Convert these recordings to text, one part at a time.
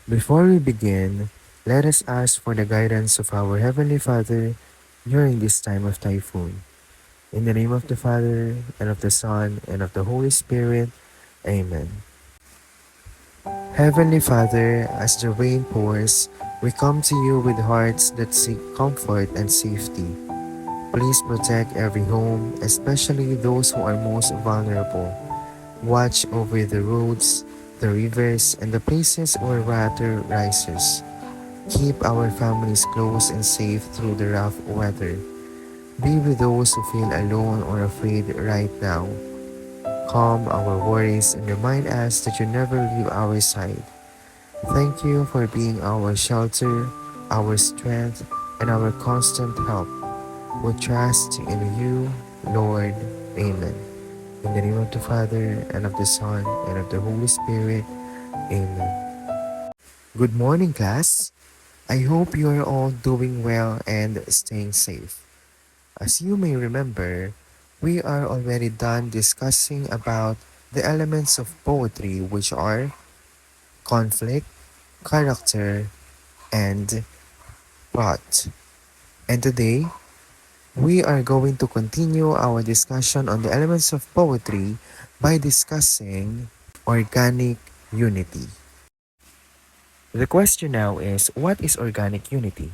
Before we begin, let us ask for the guidance of our Heavenly Father during this time of typhoon. In the name of the Father, and of the Son, and of the Holy Spirit, Amen. Heavenly Father, as the rain pours, we come to you with hearts that seek comfort and safety. Please protect every home, especially those who are most vulnerable. Watch over the roads, the rivers, and the places where water rises. Keep our families close and safe through the rough weather. Be with those who feel alone or afraid right now. Calm our worries and remind us that you never leave our side. Thank you for being our shelter, our strength, and our constant help. We trust in you, Lord. Amen. In the name of the Father, and of the Son, and of the Holy Spirit. Amen. Good morning, class. I hope you are all doing well and staying safe. As you may remember, we are already done discussing about the elements of poetry, which are conflict, character, and plot. And today, we are going to continue our discussion on the elements of poetry by discussing organic unity. The question now is, what is organic unity?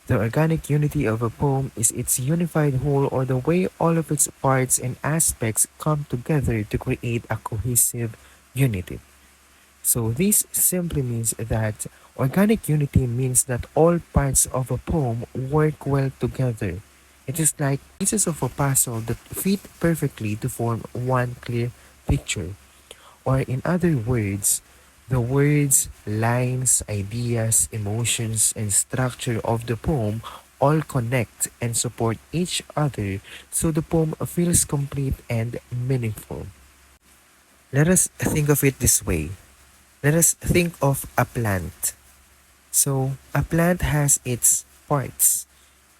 The organic unity of a poem is its unified whole, or the way all of its parts and aspects come together to create a cohesive unity. So this simply means that organic unity means that all parts of a poem work well together. It is like pieces of a puzzle that fit perfectly to form one clear picture. Or in other words, the words, lines, ideas, emotions, and structure of the poem all connect and support each other so the poem feels complete and meaningful. Let us think of it this way. Let us think of a plant. So, a plant has its parts.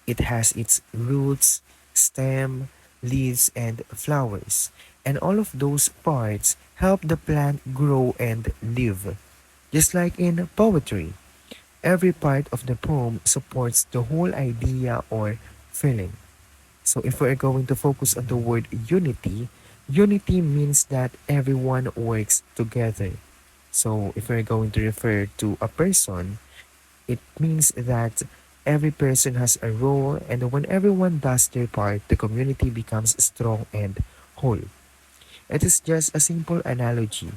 It has its roots, stem, leaves, and flowers. And all of those parts help the plant grow and live. Just like in poetry, every part of the poem supports the whole idea or feeling. So if we're going to focus on the word unity, unity means that everyone works together. So if we're going to refer to a person, it means that every person has a role, and when everyone does their part, the community becomes strong and whole. It is just a simple analogy.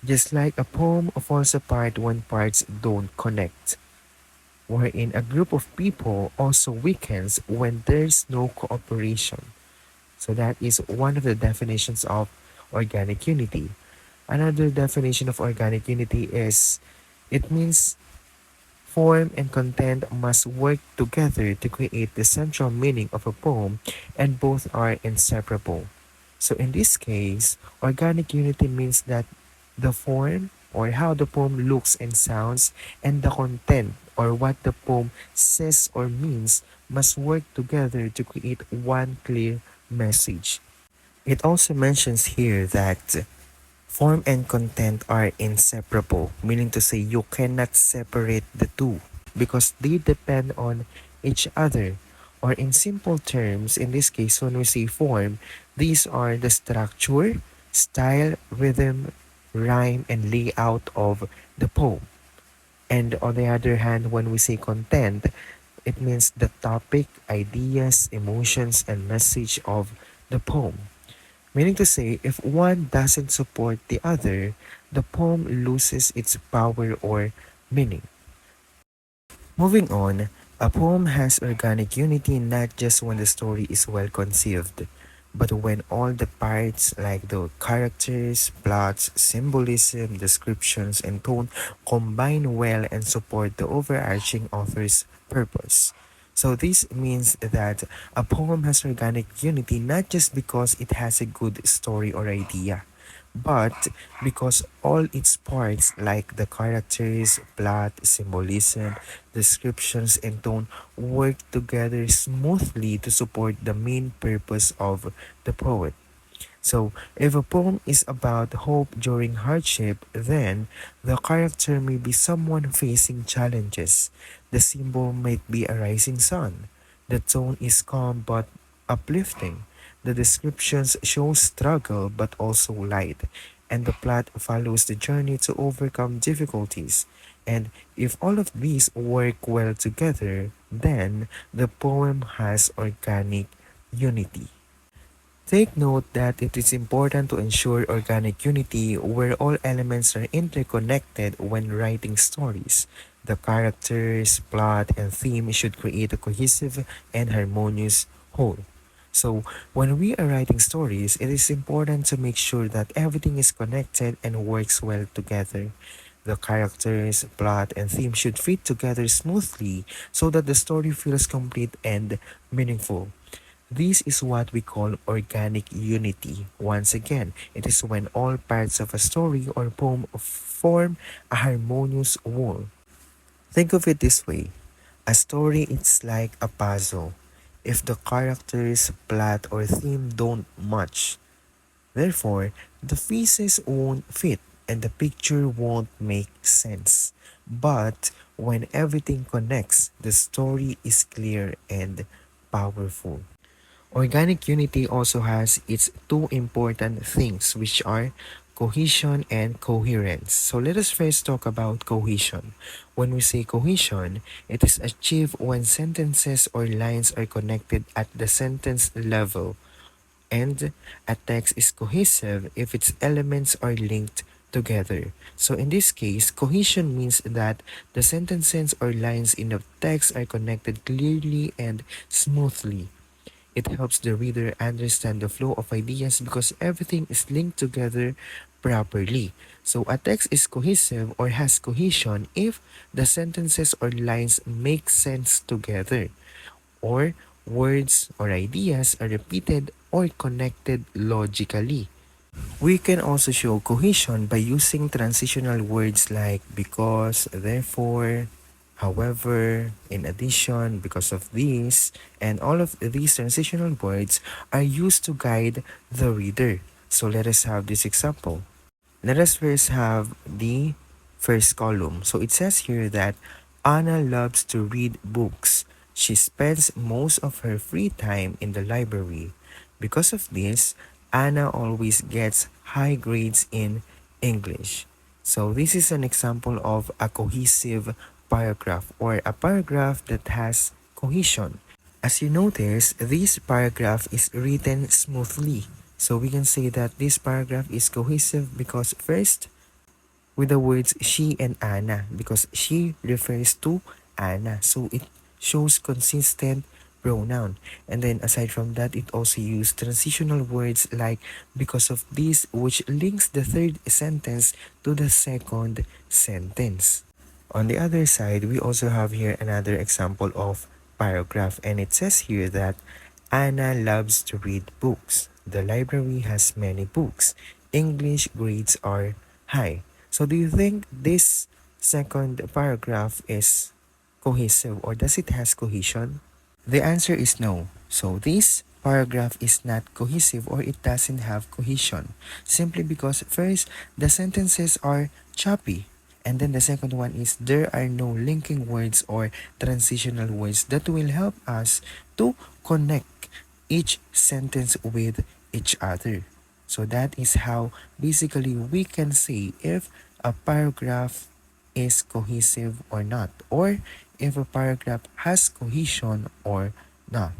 Just like a poem falls apart when parts don't connect, wherein a group of people also weakens when there's no cooperation. So that is one of the definitions of organic unity. Another definition of organic unity is it means form and content must work together to create the central meaning of a poem, and both are inseparable. So in this case, organic unity means that the form or how the poem looks and sounds and the content or what the poem says or means must work together to create one clear message. It also mentions here that form and content are inseparable, meaning to say you cannot separate the two because they depend on each other. Or in simple terms, in this case, when we say form, these are the structure, style, rhythm, rhyme, and layout of the poem. And on the other hand, when we say content, it means the topic, ideas, emotions, and message of the poem. Meaning to say, if one doesn't support the other, the poem loses its power or meaning. Moving on, a poem has organic unity not just when the story is well conceived, but when all the parts like the characters, plots, symbolism, descriptions, and tone combine well and support the overarching author's purpose. So this means that a poem has organic unity not just because it has a good story or idea, but because all its parts like the characters, plot, symbolism, descriptions, and tone work together smoothly to support the main purpose of the poet. So, if a poem is about hope during hardship, then the character may be someone facing challenges. The symbol might be a rising sun. The tone is calm but uplifting. The descriptions show struggle but also light. And the plot follows the journey to overcome difficulties. And if all of these work well together, then the poem has organic unity. Take note that it is important to ensure organic unity where all elements are interconnected when writing stories. The characters, plot, and theme should create a cohesive and harmonious whole. So, when we are writing stories, it is important to make sure that everything is connected and works well together. The characters, plot, and theme should fit together smoothly so that the story feels complete and meaningful. This is what we call organic unity. Once again, it is when all parts of a story or poem form a harmonious whole. Think of it this way. A story is like a puzzle. If the characters, plot, or theme don't match, therefore, the pieces won't fit and the picture won't make sense. But when everything connects, the story is clear and powerful. Organic unity also has its two important things, which are cohesion and coherence. So let us first talk about cohesion. When we say cohesion, it is achieved when sentences or lines are connected at the sentence level, and a text is cohesive if its elements are linked together. So in this case, cohesion means that the sentences or lines in the text are connected clearly and smoothly. It helps the reader understand the flow of ideas because everything is linked together properly. So a text is cohesive or has cohesion if the sentences or lines make sense together, or words or ideas are repeated or connected logically. We can also show cohesion by using transitional words like because, therefore, however, in addition, because of this, and all of these transitional words are used to guide the reader. So let us have this example. Let us first have the first column. So it says here that Anna loves to read books. She spends most of her free time in the library. Because of this, Anna always gets high grades in English. So this is an example of a cohesive paragraph or a paragraph that has cohesion. As you notice, this paragraph is written smoothly. So we can say that this paragraph is cohesive because first, with the words she and Anna, because she refers to Anna. So it shows consistent pronoun. And then aside from that, it also used transitional words like because of this, which links the third sentence to the second sentence. On the other side, we also have here another example of paragraph, and it says here that Anna loves to read books. The library has many books. English grades are high. So do you think this second paragraph is cohesive, or does it has cohesion? The answer is no. So this paragraph is not cohesive, or it doesn't have cohesion, simply because first, the sentences are choppy. And then the second one is there are no linking words or transitional words that will help us to connect each sentence with each other. So that is how basically we can say if a paragraph is cohesive or not, or if a paragraph has cohesion or not.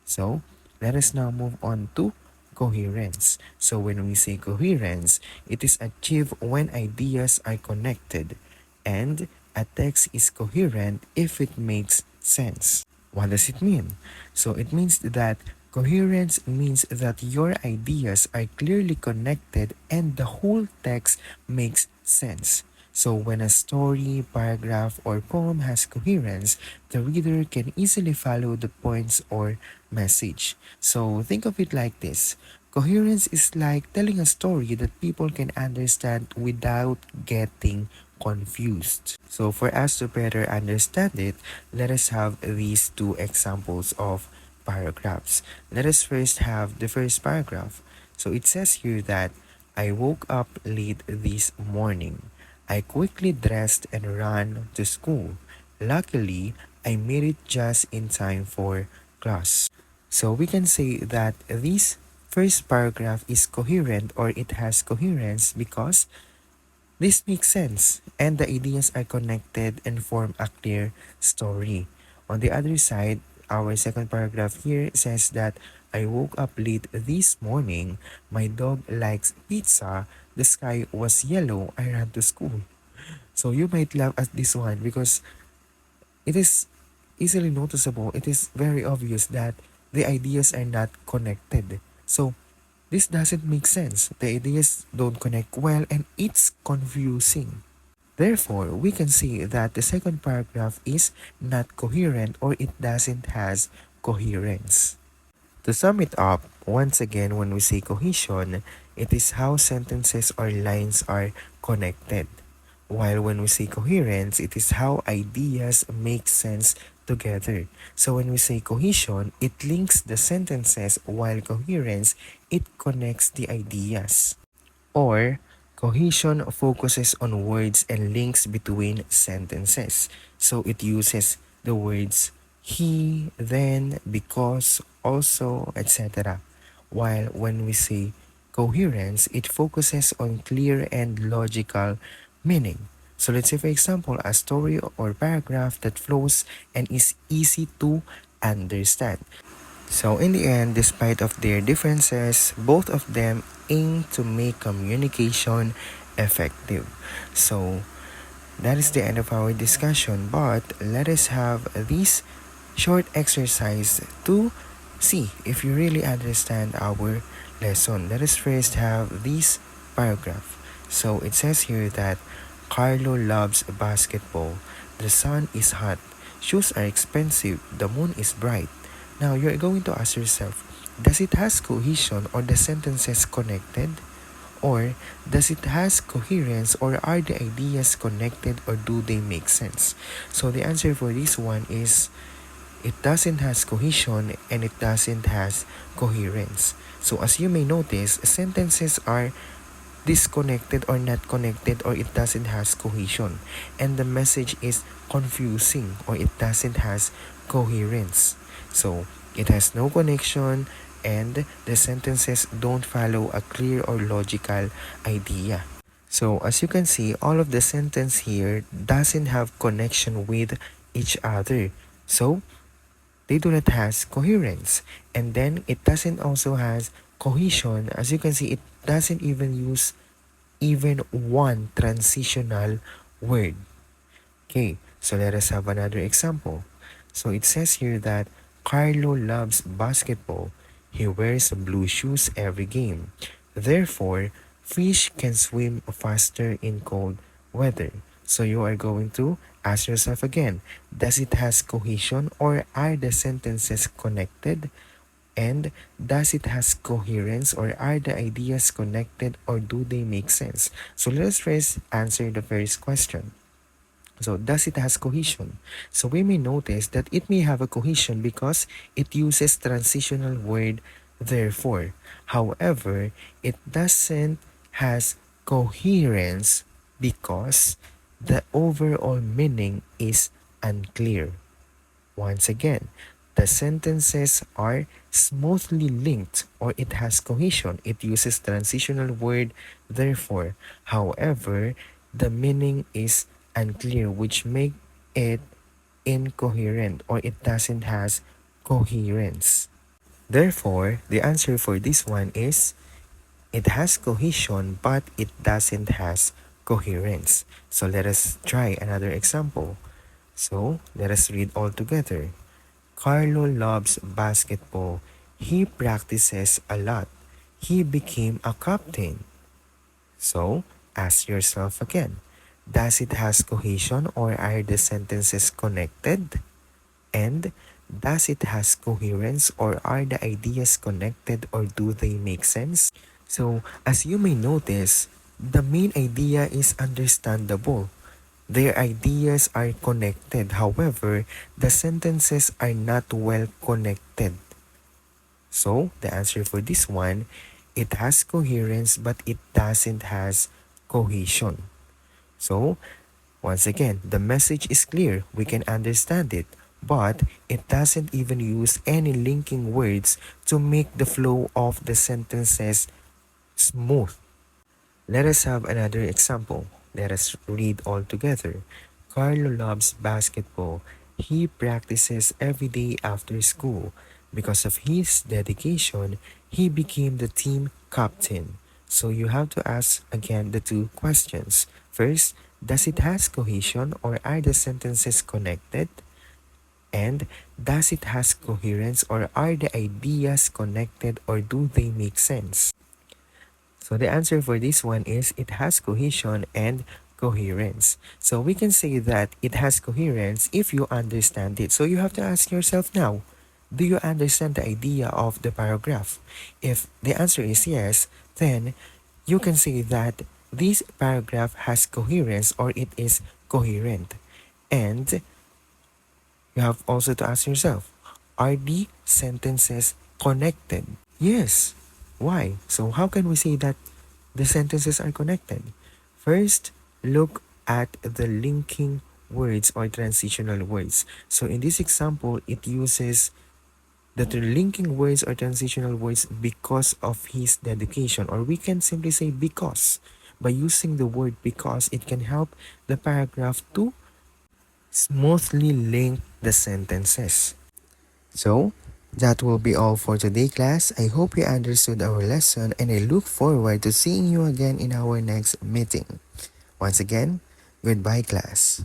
So let us now move on to coherence. So when we say coherence, it is achieved when ideas are connected, and a text is coherent if it makes sense. What does it mean? So it means that coherence means that your ideas are clearly connected and the whole text makes sense. So when a story, paragraph, or poem has coherence, the reader can easily follow the points or message. So think of it like this. Coherence is like telling a story that people can understand without getting confused. So for us to better understand it, let us have these two examples of paragraphs. Let us first have the first paragraph. So it says here that I woke up late this morning. I quickly dressed and ran to school. Luckily, I made it just in time for class. So we can say that this first paragraph is coherent or it has coherence because this makes sense and the ideas are connected and form a clear story. On the other side, our second paragraph here says that I woke up late this morning. My dog likes pizza. The sky was yellow. I ran to school. So you might laugh at this one because it is easily noticeable. It is very obvious that the ideas are not connected. So this doesn't make sense. The ideas don't connect well and it's confusing. Therefore, we can say that the second paragraph is not coherent or it doesn't has coherence. To sum it up, once again, when we say cohesion, it is how sentences or lines are connected. While when we say coherence, it is how ideas make sense together. So when we say cohesion, it links the sentences while coherence, it connects the ideas. Or cohesion focuses on words and links between sentences. So it uses the words he, then, because, also, etc. While when we say coherence, it focuses on clear and logical meaning. So let's say for example, a story or paragraph that flows and is easy to understand. So in the end, despite of their differences, both of them aim to make communication effective. So that is the end of our discussion, but let us have this short exercise to see if you really understand our lesson. Let us first have this paragraph. So it says here that Carlo loves basketball. The sun is hot. Shoes are expensive. The moon is bright. Now you're going to ask yourself, does it has cohesion or the sentences connected? Or does it has coherence or are the ideas connected or do they make sense? So the answer for this one is it doesn't has cohesion and it doesn't has coherence. So as you may notice, sentences are disconnected or not connected or it doesn't has cohesion and the message is confusing or it doesn't has coherence. So it has no connection and the sentences don't follow a clear or logical idea. So as you can see, all of the sentence here doesn't have connection with each other. So they do not has coherence and then it doesn't also has cohesion. As you can see, it doesn't even use even one transitional word. Okay, so let us have another example. So it says here that Carlo loves basketball. He wears blue shoes every game. Therefore, fish can swim faster in cold weather. So you are going to ask yourself again, does it has cohesion or are the sentences connected? And does it has coherence or are the ideas connected or do they make sense? So let us first answer the first question. So does it has cohesion? So we may notice that it may have a cohesion because it uses transitional word therefore. However, it doesn't has coherence because the overall meaning is unclear. Once again, the sentences are smoothly linked or it has cohesion. It uses transitional word therefore. However, the meaning is unclear which make it incoherent or it doesn't has coherence. Therefore, the answer for this one is it has cohesion but it doesn't has coherence. So let us try another example. So let us read all together. Carlo loves basketball. He practices a lot. He became a captain. So, ask yourself again, does it has cohesion or are the sentences connected? And does it has coherence or are the ideas connected or do they make sense? So, as you may notice, the main idea is understandable. Their ideas are connected. However, the sentences are not well connected. So, the answer for this one It has coherence, but it doesn't has cohesion. So, once again, the message is clear. We can understand it, but it doesn't even use any linking words to make the flow of the sentences smooth. Let us have another example. Let us read all together. Carlo loves basketball. He practices every day after school. Because of his dedication, he became the team captain. So you have to ask again the two questions. First, does it has cohesion or are the sentences connected? And does it has coherence or are the ideas connected or do they make sense? So the answer for this one is it has cohesion and coherence. So we can say that it has coherence if you understand it. So you have to ask yourself now, do you understand the idea of the paragraph? If the answer is yes, then you can say that this paragraph has coherence or it is coherent. And you have also to ask yourself, are the sentences connected? Yes. Why? So how can we say that the sentences are connected? First, look at the linking words or transitional words. So in this example, it uses the linking words or transitional words because of his dedication, or we can simply say because. By using the word because, it can help the paragraph to smoothly link the sentences. So, that will be all for today, class. I hope you understood our lesson and I look forward to seeing you again in our next meeting. Once again, goodbye, class.